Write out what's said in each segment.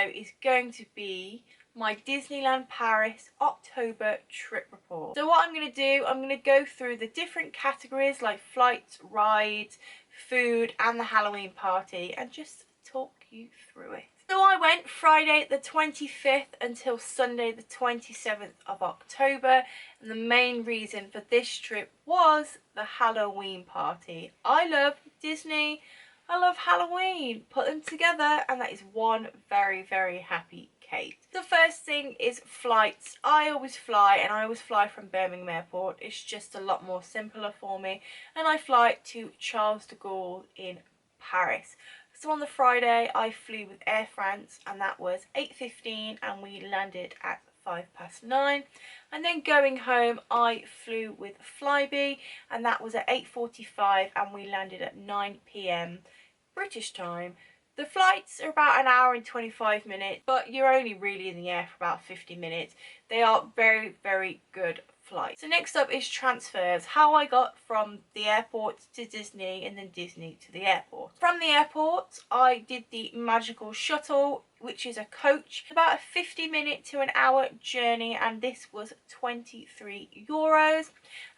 is going to be my Disneyland Paris October trip report. So what I'm going to do, I'm going to go through the different categories like flights, rides, food and the Halloween party and just talk you through it. So I went Friday the 25th until Sunday the 27th of October, and the main reason for this trip was the Halloween party. I love Disney, I love Halloween, put them together and that is one very, very happy Kate. The first thing is flights. I always fly, and I always fly from Birmingham Airport. It's just a lot more simpler for me, and I fly to Charles de Gaulle in Paris. So on the Friday I flew with Air France, and that was 8:15 and we landed at 9:05. And then going home I flew with Flybe, and that was at 8:45 and we landed at 9 p.m. British time. The flights are about an hour and 25 minutes, but you're only really in the air for about 50 minutes. They are very, very good flights. So next up is transfers. How I got from the airport to Disney and then Disney to the airport. From the airport, I did the Magical Shuttle, which is a coach, about a 50-minute to an hour journey, and this was €23.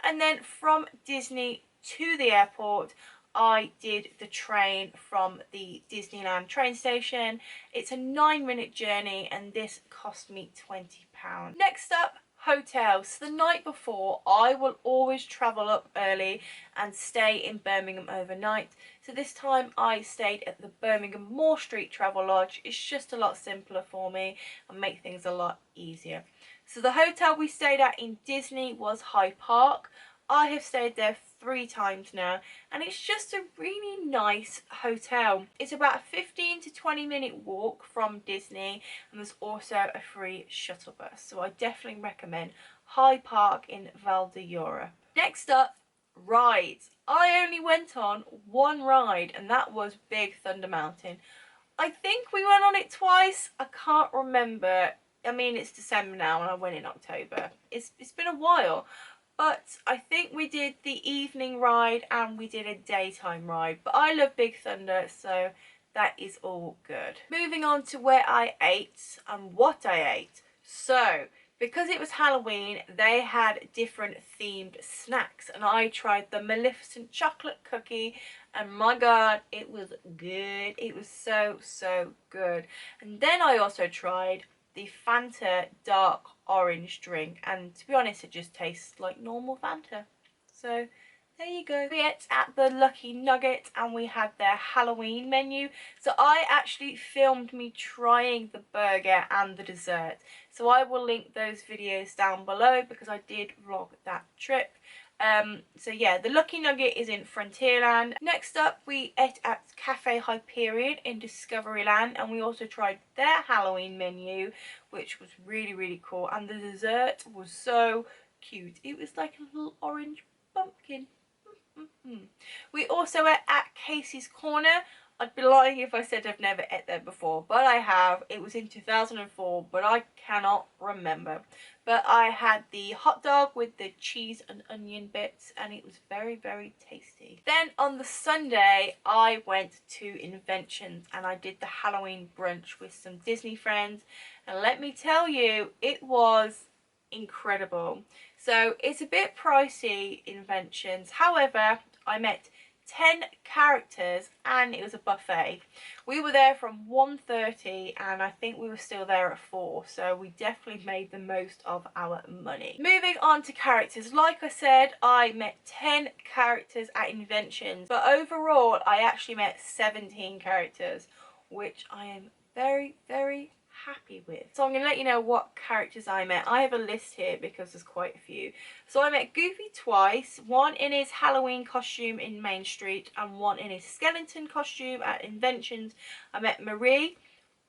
And then from Disney to the airport, I did the train from the Disneyland train station. It's a 9-minute journey and this cost me £20. Next up, hotels. So the night before, I will always travel up early and stay in Birmingham overnight. So this time I stayed at the Birmingham Moore Street Travel Lodge. It's just a lot simpler for me and make things a lot easier. So the hotel we stayed at in Disney was Hyde Park. I have stayed there 3 times now, and it's just a really nice hotel. It's about a 15 to 20-minute walk from Disney, and there's also a free shuttle bus. So I definitely recommend Hyde Park in Val d'Europe. Next up, rides. I only went on one ride, and that was Big Thunder Mountain. I think we went on it twice. I can't remember. I mean, it's December now and I went in October. It's been a while. But I think we did the evening ride and we did a daytime ride. But I love Big Thunder, so that is all good. Moving on to where I ate and what I ate. So, because it was Halloween, they had different themed snacks. And I tried the Maleficent chocolate cookie. And my God, it was good. It was so, so good. And then I also tried the Fanta dark orange drink, and to be honest it just tastes like normal Fanta. So there you go. We ate at the Lucky Nugget and we had their Halloween menu. So I actually filmed me trying the burger and the dessert, so I will link those videos down below because I did vlog that trip. So yeah, the Lucky Nugget is in Frontierland. Next up, we ate at Cafe Hyperion in Discoveryland, and we also tried their Halloween menu, which was really, really cool. And the dessert was so cute. It was like a little orange pumpkin. We also ate at Casey's Corner. I'd be lying if I said I've never ate there before, but I have. It was in 2004, but I cannot remember. But I had the hot dog with the cheese and onion bits, and it was very, very tasty. Then on the Sunday, I went to Inventions and I did the Halloween brunch with some Disney friends. And let me tell you, it was incredible. So it's a bit pricey, Inventions. However, I met 10 characters and it was a buffet. We were there from 1:30 and I think we were still there at 4, so we definitely made the most of our money. Moving on to characters, like I said, I met 10 characters at Inventions, but overall I actually met 17 characters, which I am very, very happy with. So I'm going to let you know what characters I met. I have a list here because there's quite a few. So I met Goofy twice, one in his Halloween costume in Main Street and one in his skeleton costume at Inventions. I met Marie,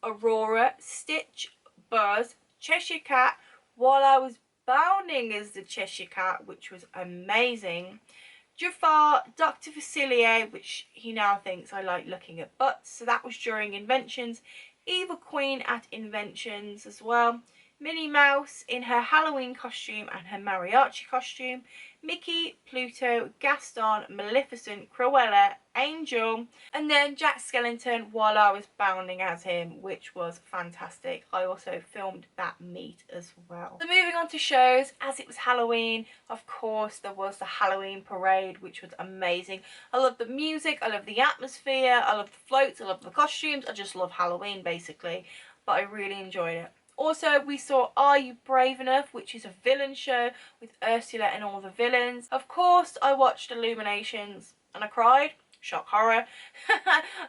Aurora, Stitch, Buzz, Cheshire Cat, while I was bounding as the Cheshire Cat, which was amazing. Jafar, Dr. Facilier, which he now thinks I like looking at butts, so that was during Inventions. Eva Queen at Inventions as well. Minnie Mouse in her Halloween costume and her mariachi costume, Mickey, Pluto, Gaston, Maleficent, Cruella, Angel, and then Jack Skellington while I was bounding as him, which was fantastic. I also filmed that meet as well. So moving on to shows, as it was Halloween, of course there was the Halloween parade, which was amazing. I love the music, I love the atmosphere, I love the floats, I love the costumes, I just love Halloween basically, but I really enjoyed it. Also, we saw Are You Brave Enough, which is a villain show with Ursula and all the villains. Of course, I watched Illuminations and I cried. Shock horror.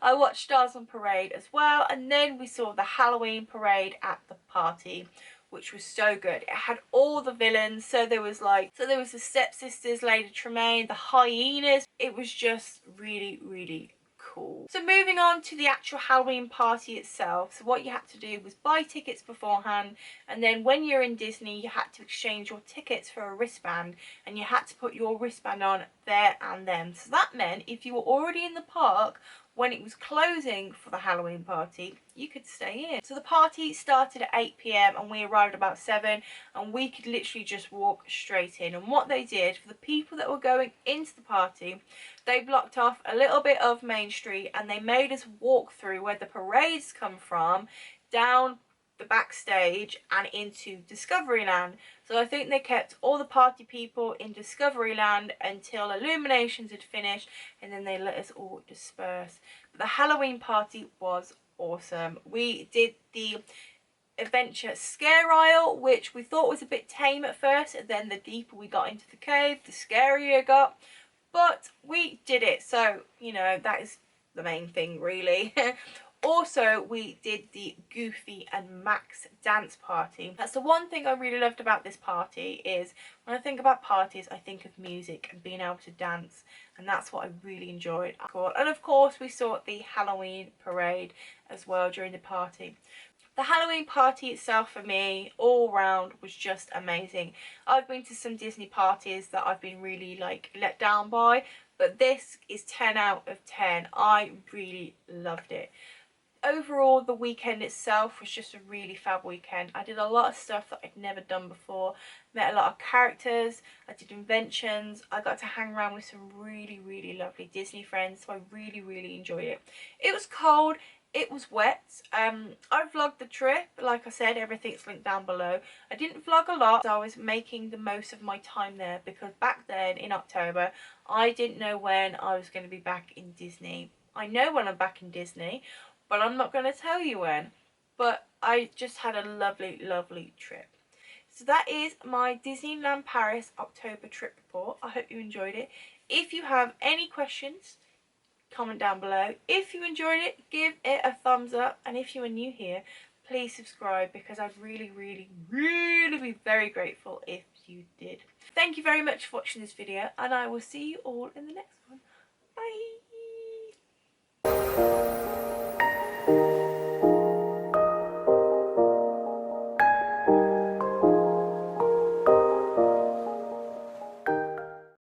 I watched Stars on Parade as well. And then we saw the Halloween parade at the party, which was so good. It had all the villains. So there was the stepsisters, Lady Tremaine, the hyenas. It was just really, really cool. So moving on to the actual Halloween party itself. So what you had to do was buy tickets beforehand, and then when you're in Disney you had to exchange your tickets for a wristband, and you had to put your wristband on there and then. So that meant if you were already in the park when it was closing for the Halloween party, you could stay in. So the party started at 8 p.m. and we arrived about 7, and we could literally just walk straight in. And what they did for the people that were going into the party, they blocked off a little bit of Main Street and they made us walk through where the parades come from, down the backstage and into Discoveryland. So I think they kept all the party people in Discoveryland until Illuminations had finished, and then they let us all disperse. But the Halloween party was awesome. We did the adventure scare aisle, which we thought was a bit tame at first, and then the deeper we got into the cave, the scarier it got. But we did it, so you know, that is the main thing really. Also, we did the Goofy and Max dance party. That's the one thing I really loved about this party, is when I think about parties I think of music and being able to dance, and that's what I really enjoyed. And of course we saw the Halloween parade as well during the party. The Halloween party itself for me all round was just amazing. I've been to some Disney parties that I've been really let down by, but this is 10 out of 10. I really loved it. Overall, the weekend itself was just a really fab weekend. I did a lot of stuff that I'd never done before. Met a lot of characters. I did inventions. I got to hang around with some really, really lovely Disney friends. So I really, really enjoyed it. It was cold. It was wet. I vlogged the trip. Like I said, everything's linked down below. I didn't vlog a lot. I was making the most of my time there, because back then in October, I didn't know when I was going to be back in Disney. I know when I'm back in Disney, but I'm not going to tell you when. But I just had a lovely, lovely trip. So that is my Disneyland Paris October trip report. I hope you enjoyed it. If you have any questions, comment down below. If you enjoyed it, give it a thumbs up. And if you are new here, please subscribe, because I'd really, really, really be very grateful if you did. Thank you very much for watching this video, and I will see you all in the next one. Bye!